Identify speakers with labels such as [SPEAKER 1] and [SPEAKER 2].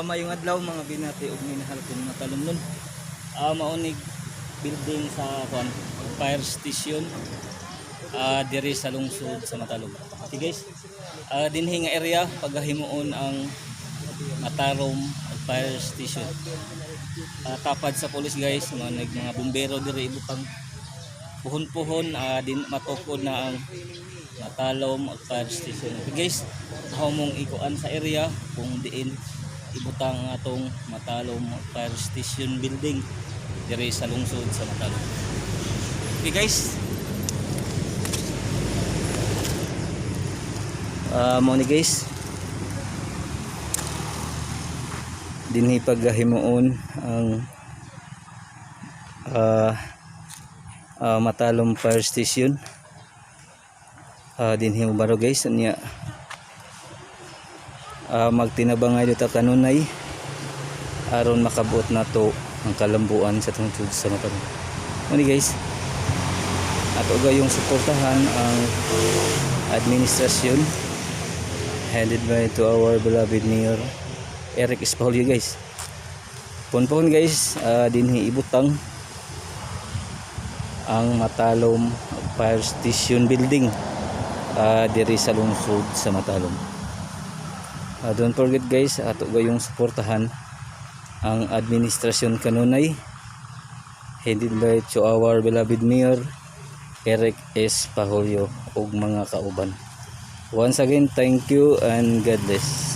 [SPEAKER 1] Mayong adlaw mga binati ug minahal kong matalumnon. Maunig building sa fire station diri sa lungsod sa Matalom. Okay guys, dinhi nga area pagahimuon ang Matalom fire station. Tapad sa pulis guys, mga bumbero diri ibutang puhon-puhon din matukod na ang Matalom fire station. Okay guys, mong ikuan sa area kung diin ibutang atong Matalom fire station building diri sa lungsod sa Matalom. Okay guys, mo ni guys dinhi paghimuon ang Matalom fire station. Dinhi mo baro guys niya magtinabangay dito kanunay aron makabot na to ang kalambuan sa tungtod sa Matalom. Muni guys, ato gayong suportahan ang administrasyon headed by to our beloved Mayor Eric Espaulio guys. Pon guys, dinhi ibutang ang Matalom fire station building diri sa lungsod sa Matalom. Don't forget guys, ato gayong suportahan ang administrasyon kanunay headed by to our beloved Mayor Eric Espaulio ug mga kauban. Once again, thank you and God bless.